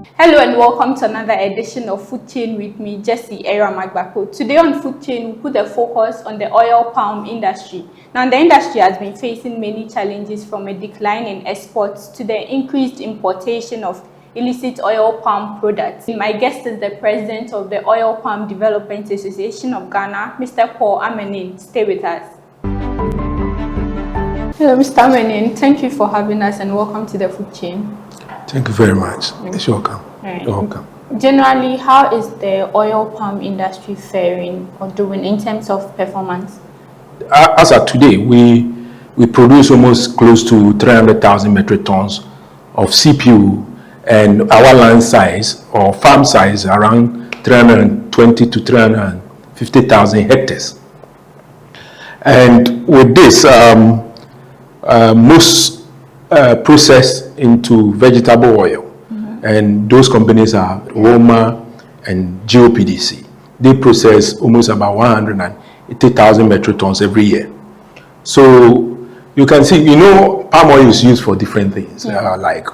Hello and welcome to another edition of Food Chain with me, Jessie Eramagbako. Today on Food Chain, we put a focus on the oil palm industry. Now, the industry has been facing many challenges, from a decline in exports to the increased importation of illicit oil palm products. My guest is the president of the Oil Palm Development Association of Ghana, Mr. Paul Amenin. Stay with us. Hello, Mr. Amenin. Thank you for having us and welcome to the Food Chain. Thank you very much. You're welcome. Right. You're welcome. Generally, how is the oil palm industry faring or doing in terms of performance? As of today, we produce almost close to 300,000 metric tons of CPU, and our land size or farm size around 320 to 350,000 hectares. And with this, most processed into vegetable oil, and those companies are Roma and GOPDC. They process almost about 180,000 metric tons every year. So you can see, palm oil is used for different things, like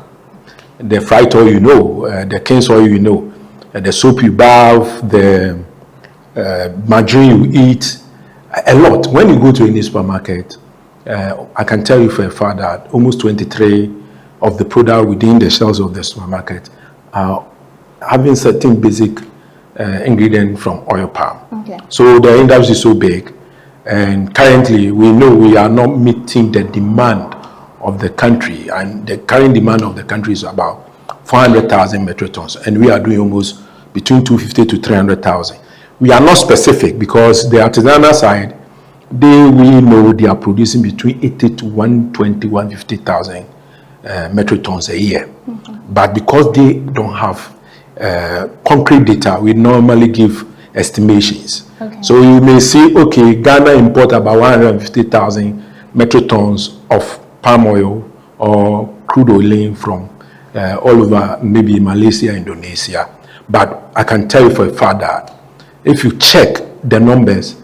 the fried oil, the cane oil, the soap you bath, the margarine you eat, a lot. When you go to any supermarket, I can tell you for a fact that almost 23 of the product within the shelves of the supermarket are having certain basic ingredient from oil palm. Okay. So the industry is so big, and currently we know we are not meeting the demand of the country, and the current demand of the country is about 400,000 metric tons, and we are doing almost between 250 to 300,000. We are not specific because the artisanal side, we know they are producing between 80 to 120, 150,000 metric tons a year. But because they don't have concrete data, we normally give estimations. Okay. So you may see, okay, Ghana import about 150,000 metric tons of palm oil or crude oil from all over, maybe Malaysia, Indonesia. But I can tell you for a fact that if you check the numbers,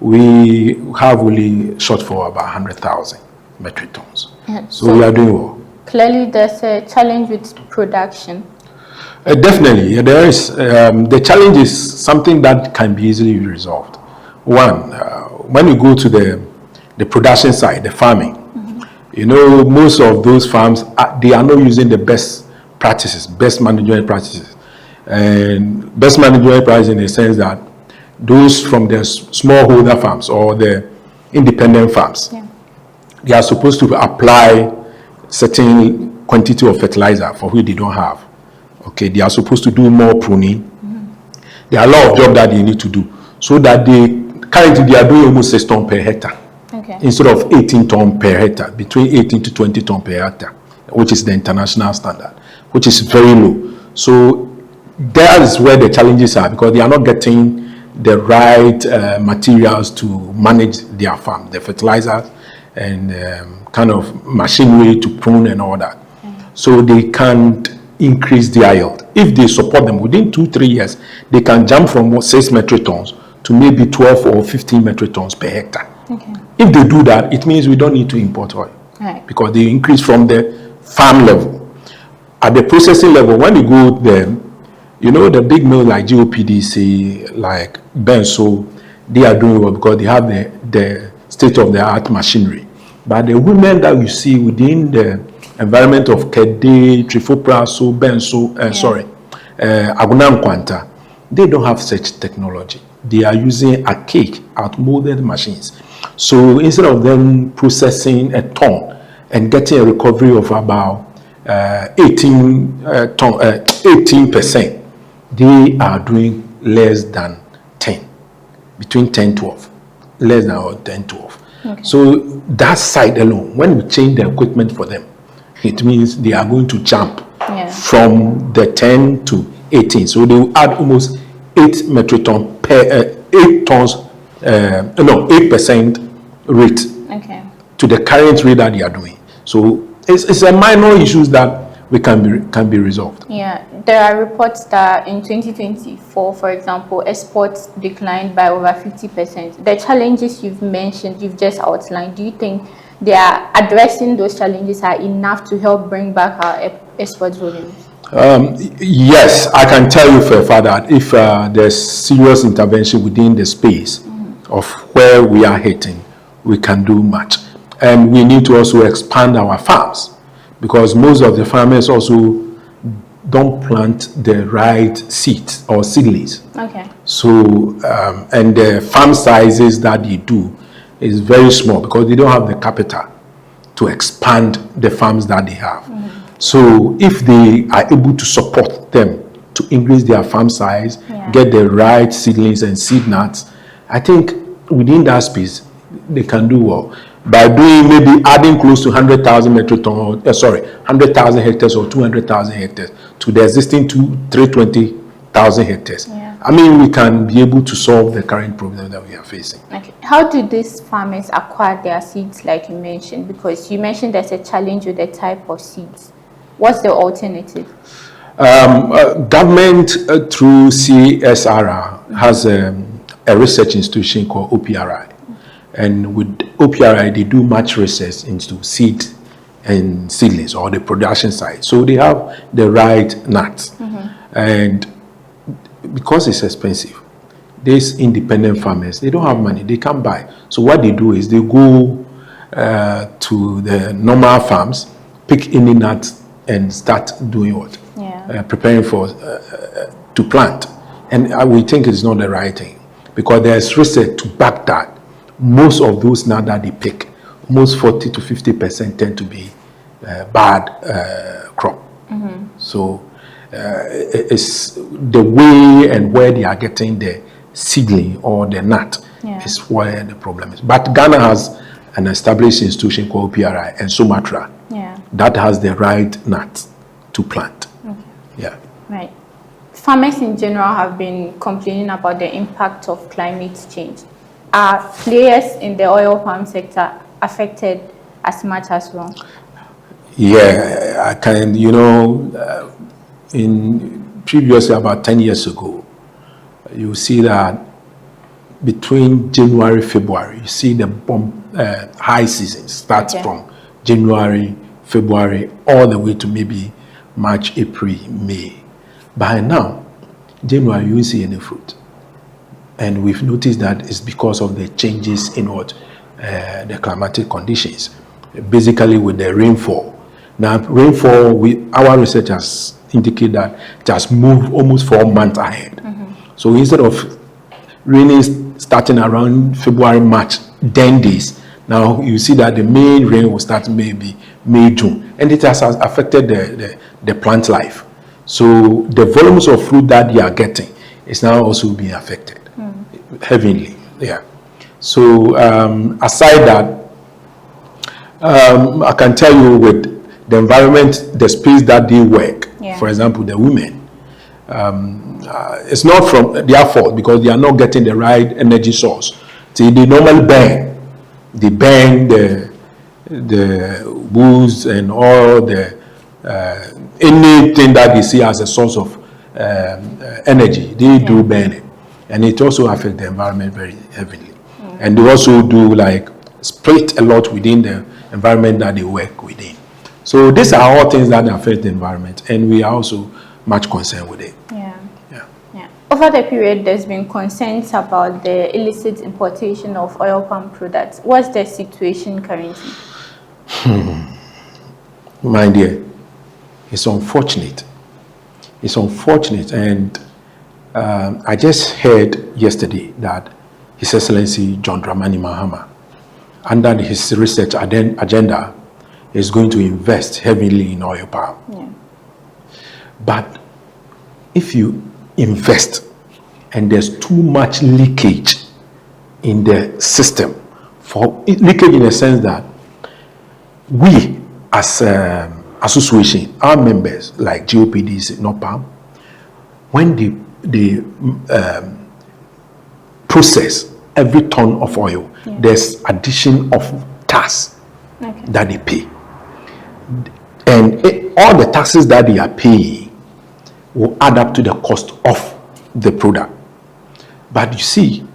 we have really short for about 100,000 metric tons. Yeah, so we are doing well. Clearly, there's a challenge with production. Definitely, there is. The challenge is something that can be easily resolved. One, when you go to the production side, the farming, most of those farms, they are not using the best practices, best management practices. And best management practices in the sense that those from the smallholder farms or the independent farms, they are supposed to apply certain quantity of fertilizer for which they don't have. Okay, they are supposed to do more pruning. There are a lot of jobs that they need to do, so that currently they are doing almost 6 tons per hectare, instead of 18 tons per hectare, between 18 to 20 tons per hectare, which is the international standard, which is very low. So that is where the challenges are, because they are not getting the right materials to manage their farm, the fertilizers and kind of machinery to prune and all that. So they can't increase their yield. If they support them within 2-3 years, they can jump from 6 metric tons to maybe 12 or 15 metric tons per hectare. If they do that, it means we don't need to import oil, because they increase from the farm level. At the processing level, when you go there, the big mills like GOPDC, like Benso, they are doing well because they have the state-of-the-art machinery. But the women that you see within the environment of Kede, Trifopraso, Benso, Aguna Nkwanta, they don't have such technology. They are using archaic, outmoded machines. So instead of them processing a ton and getting a recovery of about 18%, they are doing less than 10, between 10 12, less than 10 12. So that side alone, when we change the equipment for them, it means they are going to jump from the 10 to 18. So they will add almost 8 metric tons per 8% rate to the current rate that they are doing. So it's a minor issues that we can be resolved. There are reports that in 2024, for example, exports declined by over 50%. The challenges you've mentioned, you've just outlined, do you think they are addressing those challenges are enough to help bring back our export volumes? Yes, I can tell you for a fact that if there's serious intervention within the space of where we are hitting, we can do much. And we need to also expand our farms, because most of the farmers also don't plant the right seeds or seedlings. Okay. So, and the farm sizes that they do is very small because they don't have the capital to expand the farms that they have. So if they are able to support them to increase their farm size, get the right seedlings and seed nuts, I think within that space, they can do well. By doing maybe adding close to 100,000 metric ton, 100,000 hectares or 200,000 hectares to the existing 320,000 hectares. I mean, we can be able to solve the current problem that we are facing. Okay. How do these farmers acquire their seeds, like you mentioned? Because you mentioned there's a challenge with the type of seeds. What's the alternative? Government through CSRR has a research institution called OPRI. And with OPRI, they do much research into seed and seedlings or the production side. So they have the right nuts. And because it's expensive, these independent farmers, they don't have money, they can't buy. So what they do is they go to the normal farms, pick any nuts and start doing what? Preparing for to plant. And we think it's not the right thing, because there's research to back that. Most of those nuts that they pick, almost 40 to 50% tend to be bad crop. So it's the way and where they are getting the seedling or the nut is where the problem is. But Ghana has an established institution called PRI and Sumatra that has the right nut to plant. Right. Farmers in general have been complaining about the impact of climate change. Are players in the oil palm sector affected as much as well? Yeah, I can, in previously about 10 years ago, you see that between January, February, you see the high season starts from January, February, all the way to maybe March, April, May. By now, January, you won't see any fruit. And we've noticed that it's because of the changes in the climatic conditions, basically with the rainfall. Now, rainfall, our researchers indicate that it has moved almost 4 months ahead. So instead of raining starting around February, March, 10 days, now you see that the main rain will start maybe May, June, and it has affected the plant life. So the volumes of fruit that they are getting is now also being affected heavily. So aside that, I can tell you with the environment, the space that they work, for example, the women, it's not from their fault because they are not getting the right energy source. See, they normally burn. They burn the woods and all the anything that they see as a source of energy. They do burn it, and it also affects the environment very heavily. And they also do like split a lot within the environment that they work within. So these are all things that affect the environment, and we are also much concerned with it. Over the period, there's been concerns about the illicit importation of oil palm products. What's the situation currently? My dear, it's unfortunate. It's unfortunate, and I just heard yesterday that His Excellency John Dramani Mahama, under his research agenda, is going to invest heavily in oil palm. But if you invest and there's too much leakage in the system, for leakage in the sense that we as association, our members like GOPDs, NOPAM, when they process every ton of oil, there's addition of tax that they pay. And all the taxes that they are paying will add up to the cost of the product. But you see,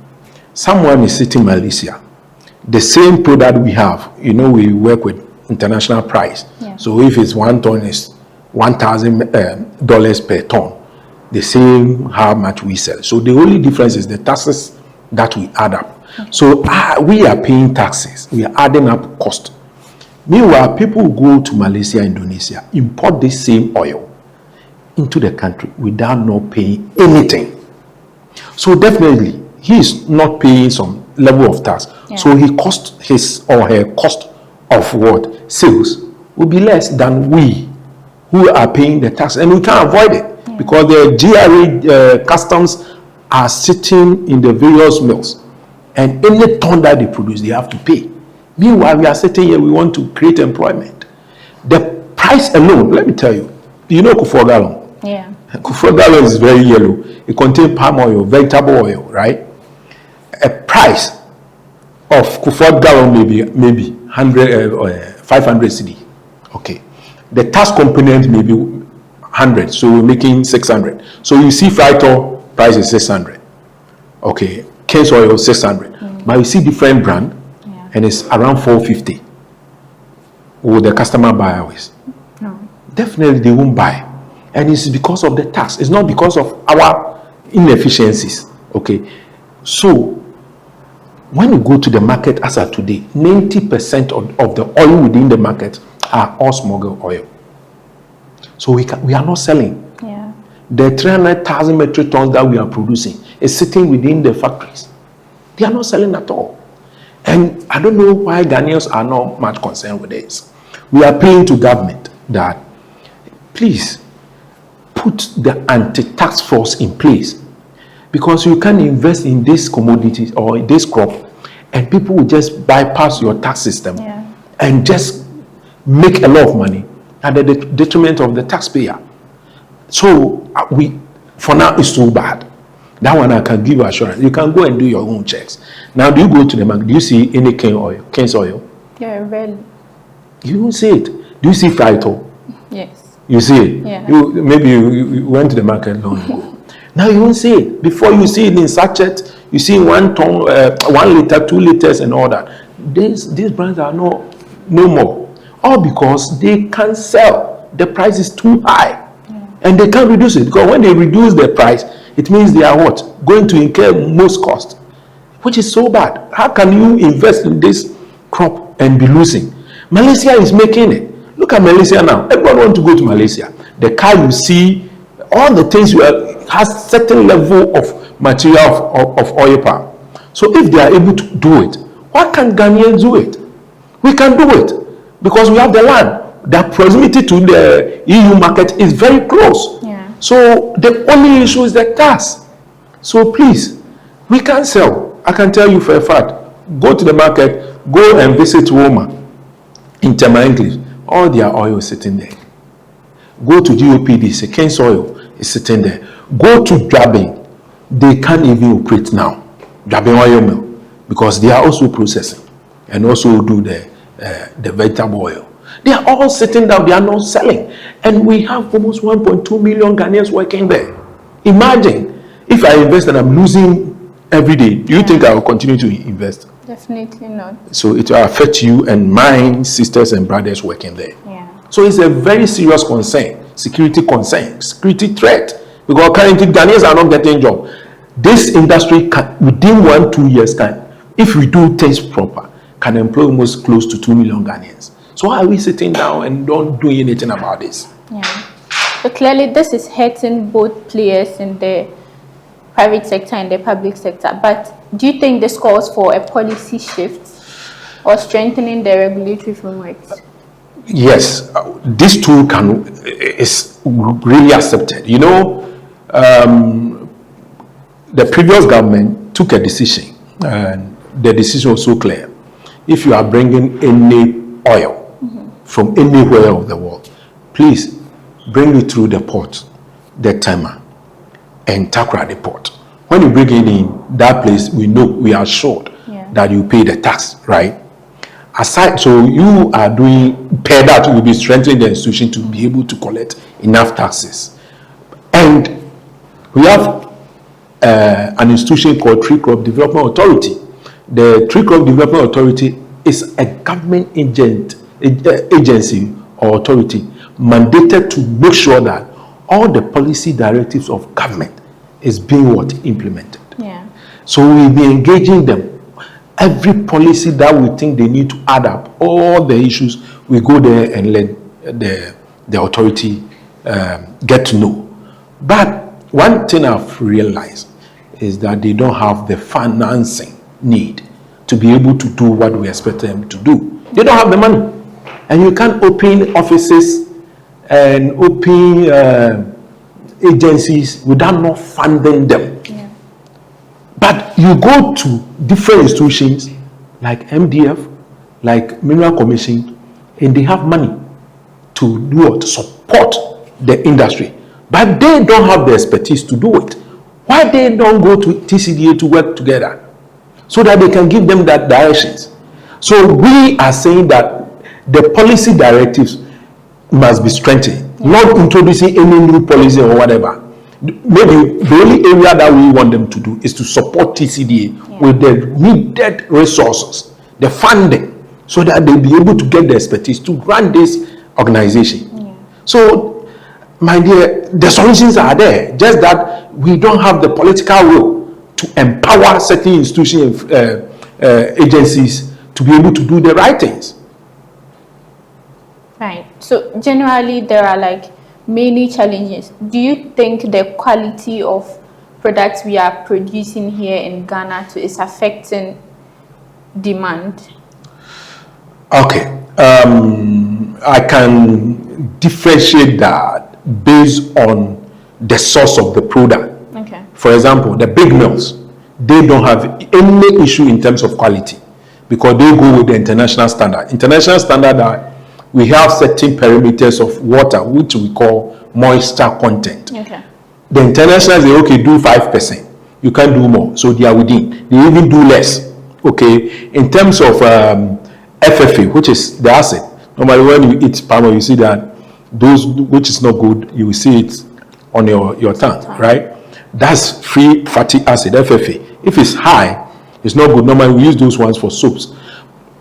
someone is sitting in Malaysia, the same product we have, we work with international price. So if it's 1 ton is $1,000 per ton, the same how much we sell. So the only difference is the taxes that we add up. Okay. So we are paying taxes. We are adding up cost. Meanwhile, people go to Malaysia, Indonesia, import this same oil into the country without not paying anything. So definitely, he is not paying some level of tax. Yeah. So his or her cost of what? Sales will be less than we who are paying the tax. And we can't avoid it because the GRA customs are sitting in the various mills. And any ton that they produce, they have to pay. Meanwhile, we are sitting here, we want to create employment. The price alone, let me tell you, you know Kufuor gallon? Yeah. Kufuor gallon is very yellow. It contains palm oil, vegetable oil, right? A price of Kufuor gallon maybe 500 cedi. Okay. The tax component may be 100, so we're making 600. So you see fried oil price is 600. Okay. Case oil 600. But you see different brand, and it's around 450. Will the customer buy always? No. Definitely they won't buy. And it's because of the tax. It's not because of our inefficiencies. Okay. So when you go to the market as of today, 90% of the oil within the market are all smuggled oil. So we are not selling. Yeah. The 300,000 metric tons that we are producing is sitting within the factories. They are not selling at all. And I don't know why Ghanaians are not much concerned with this. We are appealing to government that please put the anti-tax force in place, because you can invest in this commodity or in this crop and people will just bypass your tax system and just make a lot of money at the detriment of the taxpayer. So for now it's too bad. That one I can give assurance. You can go and do your own checks. Now, do you go to the market? Do you see any cane oil? Yeah, rarely. You don't see it. Do you see fried oil? Yes. You see it? Yeah. Maybe you went to the market long ago. Now you won't see it. Before you see it in sachet, you see 1 ton, 1 liter, 2 liters, and all that. These brands are no more. All because they can't sell. The price is too high. And they can't reduce it. Because when they reduce the price, it means they are what? Going to incur most cost, which is so bad. How can you invest in this crop and be losing? Malaysia is making it. Look at Malaysia now. Everyone wants to go to Malaysia. The car you see, all the things has certain level of material of oil palm. So if they are able to do it, why can't Ghanaians do it? We can do it because we have the land. The proximity to the EU market is very close. Yeah. So the only issue is the tax. So please, we can sell. I can tell you for a fact. Go to the market, go and visit Roma in Tema English. All their oil is sitting there. Go to GOPD, Seken's oil is sitting there. Go to Dwabin. They can't even operate now. Dwabin oil mill, because they are also processing and also do the vegetable oil. They are all sitting down, they are not selling. And we have almost 1.2 million Ghanaians working there. Imagine if I invest and I'm losing every day. Do you think I will continue to invest? Definitely not. So it will affect you and my sisters and brothers working there. Yeah. So it's a very serious concern, security threat. Because currently Ghanaians are not getting jobs. This industry can, within 1-2 years time, if we do things proper, can employ almost close to 2 million Ghanaians. So why are we sitting down and don't do anything about this? Yeah. But clearly this is hurting both players in the private sector and the public sector. But do you think this calls for a policy shift or strengthening the regulatory frameworks? Yes, this tool is really accepted. You know, the previous government took a decision, and the decision was so clear. If you are bringing any oil from anywhere of the world, please bring it through the port, the Tema, and Takra the port. When you bring it in that place, we know, we are assured that you pay the tax, right? Aside, so you are doing, per that, you will be strengthening the institution to be able to collect enough taxes. And we have an institution called Tree Crop Development Authority. The Tree Crop Development Authority is a government agency or authority, mandated to make sure that all the policy directives of government is being implemented. Yeah. So we'll be engaging them. Every policy that we think they need to add up, all the issues, we go there and let the authority get to know. But one thing I've realized is that they don't have the financing need to be able to do what we expect them to do. They don't have the money. And you can't open offices and open agencies without not funding them. Yeah. But you go to different institutions like MDF, like Mineral Commission, and they have money to do what? Support the industry. But they don't have the expertise to do it. Why they don't go to TCDA to work together so that they can give them that directions? So we are saying that the policy directives must be strengthened, not introducing any new policy or whatever. Maybe the only area that we want them to do is to support TCDA with the needed resources, the funding, so that they'll be able to get the expertise to run this organization. So, my dear, the solutions are there, just that we don't have the political will to empower certain institutions, agencies to be able to do the right things. Right. So generally there are like many challenges. Do you think the quality of products we are producing here in Ghana is affecting demand? Okay. I can differentiate that based on the source of the product. Okay. For example, the big mills, they don't have any issue in terms of quality because they go with the international standard. International standard are we have certain parameters of water which we call moisture content. Okay. The international say, okay, do 5%. You can't do more. So they are within. They even do less. Okay. In terms of FFA, which is the acid. Normally when you eat palm oil, you see that those which is not good, you will see it on your tongue, right? That's free fatty acid, FFA. If it's high, it's not good. Normally we use those ones for soaps.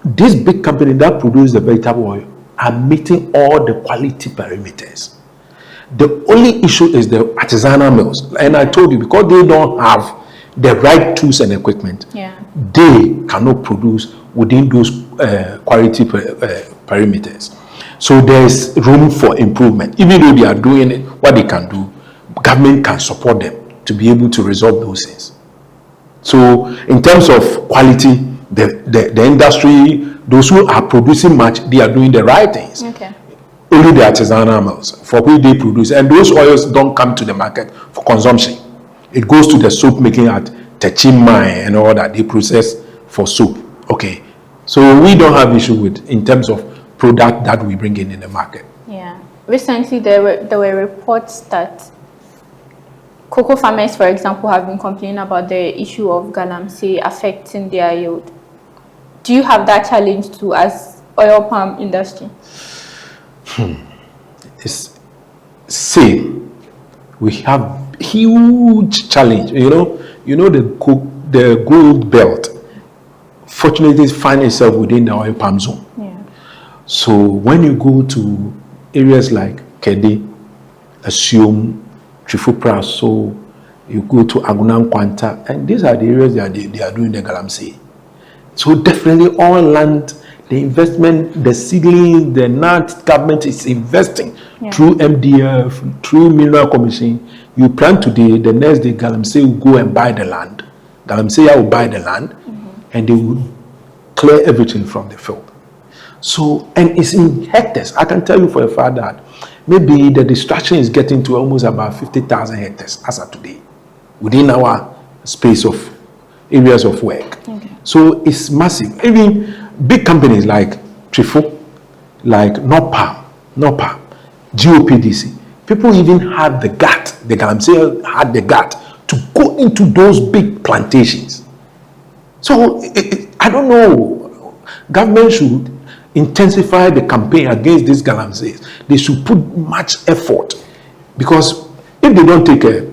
This big company that produce the vegetable oil are meeting all the quality parameters. The only issue is the artisanal mills. And I told you, because they don't have the right tools and equipment, they cannot produce within those quality parameters. So there's room for improvement. Even though they are doing what they can do, government can support them to be able to resolve those things. So in terms of quality, the industry, those who are producing much, they are doing the right things. Okay. Only the artisanal mills for which they produce, and those oils don't come to the market for consumption. It goes to the soap making at Techimai and all that they process for soap. Okay, so we don't have issue with in terms of product that we bring in the market. Yeah, recently there were reports that cocoa farmers, for example, have been complaining about the issue of galamsey affecting their yield. Do you have that challenge too as oil palm industry? It's same. We have huge challenge. You know the gold belt. Fortunately, find itself within the oil palm zone. Yeah. So when you go to areas like Kede, Asium, Trifupra, so you go to Agunan Kwanta, and these are the areas that they are doing the galamsey. So definitely all land, the investment, the seedling, the NAT government is investing through MDF, through Mineral Commission. You plant today, the next day galamsey will go and buy the land. Galamsey will buy the land, and they will clear everything from the field. So, and it's in hectares. I can tell you for a fact that maybe the destruction is getting to almost about 50,000 hectares as of today within our space of areas of work. Okay. So it's massive. Even big companies like Trifo, like NOPA, GOPDC, people even had the gut, the galamsey had the gut to go into those big plantations. So I don't know, government should intensify the campaign against these galamseys. They should put much effort, because if they don't take care,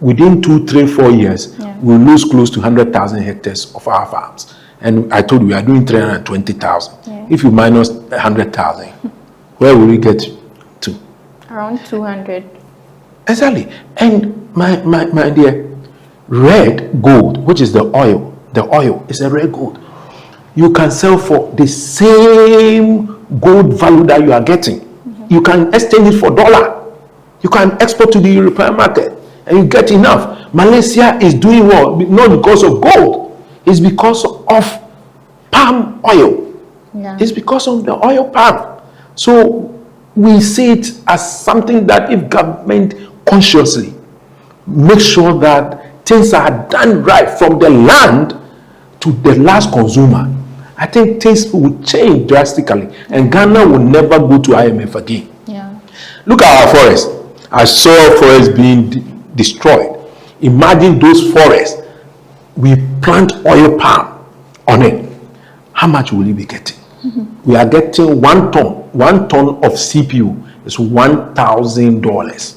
within 2, 3, 4 years, we'll lose close to 100,000 hectares of our farms. And I told you, we are doing 320,000. If you minus 100,000, where will we get to? Around 200. Exactly. And my dear, red gold, which is the oil is a red gold. You can sell for the same gold value that you are getting. You can exchange it for dollar. You can export to the European market and you get enough. Malaysia is doing well, not because of gold. It's because of palm oil. Yeah. It's because of the oil palm. So we see it as something that if government consciously make sure that things are done right from the land to the last consumer, I think things will change drastically and Ghana will never go to IMF again. Yeah. Look at our forest. I saw forests being destroyed. Imagine those forests. We plant oil palm on it. How much will you be getting? We are getting 1 ton. 1 ton of CPU is $1,000.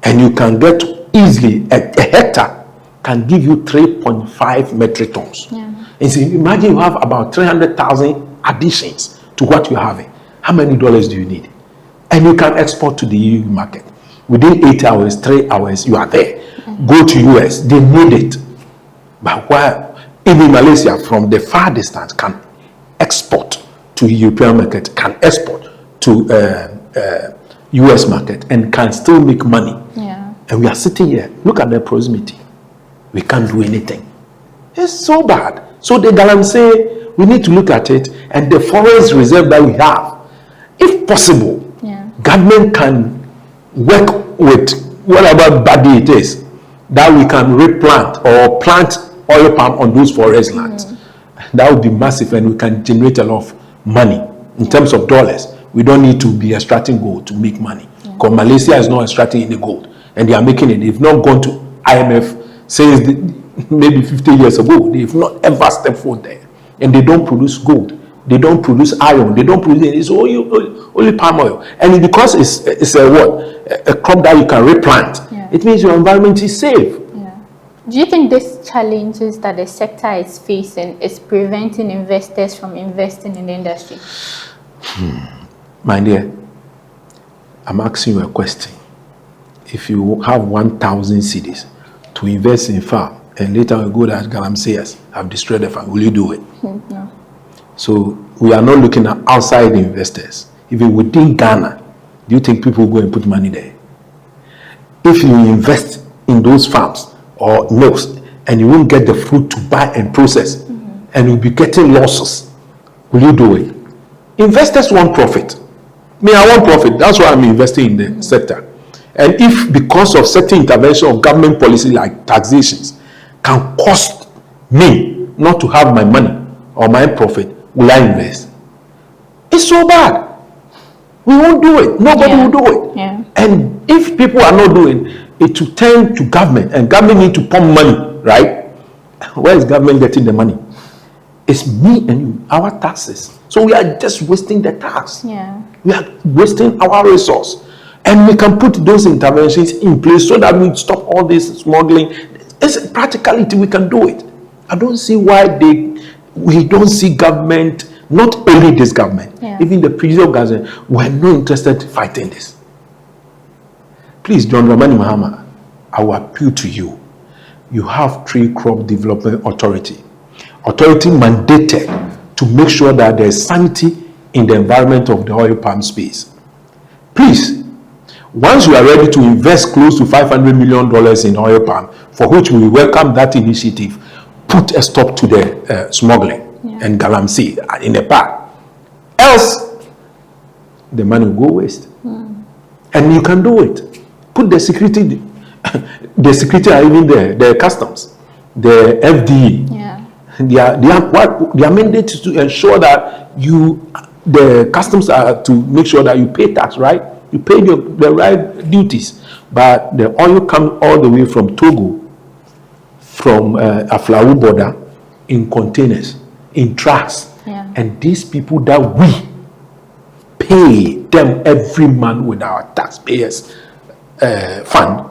And you can get easily, a hectare can give you 3.5 metric tons. Yeah. And so imagine you have about 300,000 additions to what you're having. How many dollars do you need? And you can export to the EU market. Within 8 hours, 3 hours, you are there. Go to US, they need it. But while even Malaysia from the far distance can export to European market, can export to US market and can still make money. Yeah. And we are sitting here. Look at the proximity. We can't do anything. It's so bad. So the Galamsey, we need to look at it, and the forest reserve that we have, if possible, government can work with whatever body it is that we can replant or plant oil palm on those forest lands. That would be massive, and we can generate a lot of money in terms of dollars. We don't need to be extracting gold to make money, because Malaysia is not extracting any gold and they are making it. They've not gone to IMF since maybe 50 years ago. They've not ever stepped foot there, and they don't produce gold, they don't produce iron, they don't produce anything. It's only palm oil, and because it's a crop that you can replant, it means your environment is safe. Do you think these challenges that the sector is facing is preventing investors from investing in the industry? My dear, I'm asking you a question. If you have 1,000 cedis to invest in farm, and later you go that Galamseyers have destroyed the farm, will you do it? No. So we are not looking at outside investors. Even within Ghana, do you think people will go and put money there? If you invest in those farms or mills and you won't get the fruit to buy and process, and you'll be getting losses, will you do it? Investors want profit. Me, I want profit. That's why I'm investing in the sector. And if because of certain intervention of government policy like taxations can cost me not to have my money or my profit, will I invest? It's so bad. We won't do it. Nobody will do it. And if people are not doing it, will turn to government, and government need to pump money, right? Where is government getting the money? It's me and you, our taxes. So we are just wasting the tax. We are wasting our resource. And we can put those interventions in place so that we stop all this smuggling. It's practicality, we can do it. I don't see why we don't see government, not only this government, even the previous government, were not interested in fighting this. Please, John Dramani Mahama, I will appeal to you. You have Tree Crop Development Authority. Authority mandated to make sure that there is sanity in the environment of the oil palm space. Please, once you are ready to invest close to $500 million in oil palm, for which we welcome that initiative, put a stop to the smuggling and Galamsey in the park. Else, the money will go waste. And you can do it. Put the security, are even there, the customs, the FDE. Their mandate is to ensure that the customs are to make sure that you pay tax, right? You pay the right duties. But the oil comes all the way from Togo, from Aflawu border, in containers, in trucks. And these people that we pay them every month with our taxpayers fund,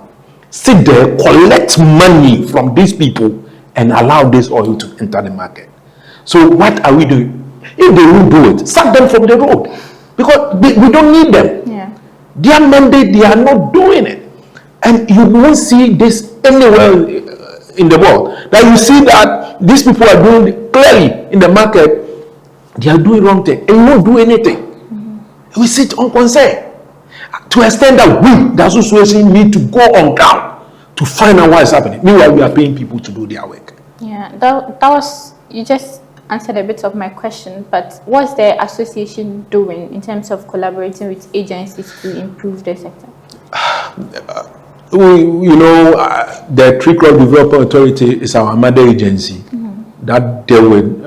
sit there, collect money from these people and allow this oil to enter the market. So what are we doing? If they won't do it, sack them from the road, because we don't need them. Their mandate, they are not doing it. And you won't see this anywhere in the world. That you see that these people are doing clearly in the market, they are doing wrong thing, and you won't do anything. We sit unconcerned. To extend that we, the association, need to go on ground to find out what is happening. Meanwhile, we are paying people to do their work. Yeah, that was, you just answered a bit of my question, but what's the association doing in terms of collaborating with agencies to improve the sector? The Tree Crop Development Authority is our mother agency that deal with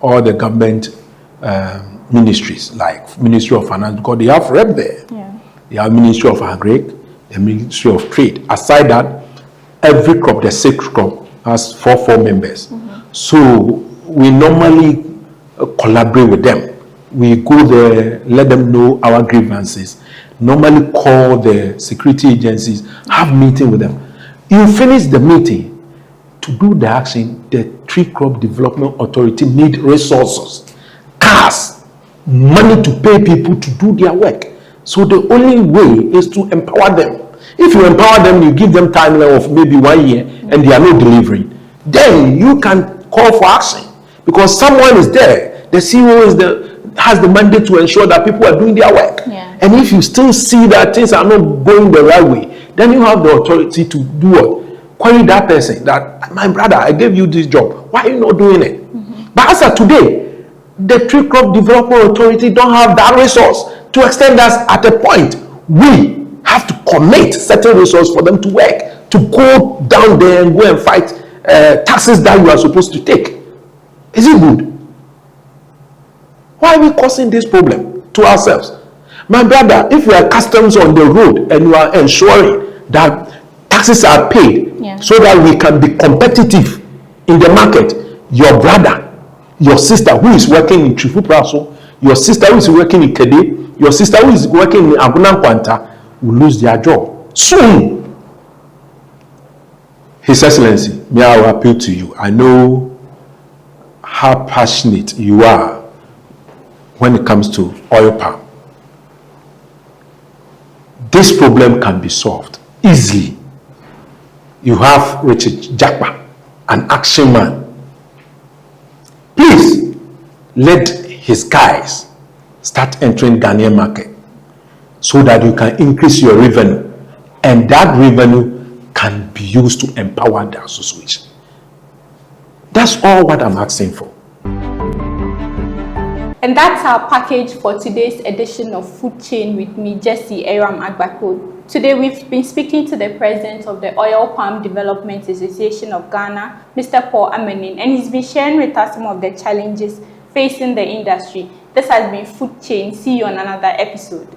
all the government ministries, like Ministry of Finance, because they have rep there. Yeah. They have Ministry of Agri, the Ministry of Trade. Aside that, every crop, the 6 crop, has 4 members. So we normally collaborate with them. We go there, let them know our grievances, normally call the security agencies, have meeting with them. You finish the meeting, to do the action, the Tree Crop Development Authority need resources, cars, money to pay people to do their work. So the only way is to empower them. If you empower them, you give them timeline of maybe 1 year and they are not delivering, then you can call for action because someone is there. The CEO has the mandate to ensure that people are doing their work. Yeah. And if you still see that things are not going the right way, then you have the authority to do what? Query that person that, my brother, I gave you this job. Why are you not doing it? But as of today, the Tree Crop Development Authority don't have that resource to extend us at a point. We have to commit certain resources for them to work, to go down there and go and fight taxes that you are supposed to take. Is it good? Why are we causing this problem to ourselves? My brother, if you are customs on the road and you are ensuring that taxes are paid so that we can be competitive in the market, your brother, your sister who is working in Chifu Praso, your sister who is working in Kede, your sister who is working in Agunan Kwanta will lose their job soon. His Excellency, may I appeal to you. I know how passionate you are when it comes to oil palm. This problem can be solved easily. You have Richard Jakpa, an action man. Please let his guys start entering Ghanaian market so that you can increase your revenue, and that revenue can be used to empower the association. That's all what I'm asking for. And that's our package for today's edition of Food Chain with me, Jessie Aram Agbako. Today we've been speaking to the president of the Oil Palm Development Association of Ghana, Mr. Paul Amenin, and he's been sharing with us some of the challenges facing the industry. This has been Food Chain. See you on another episode.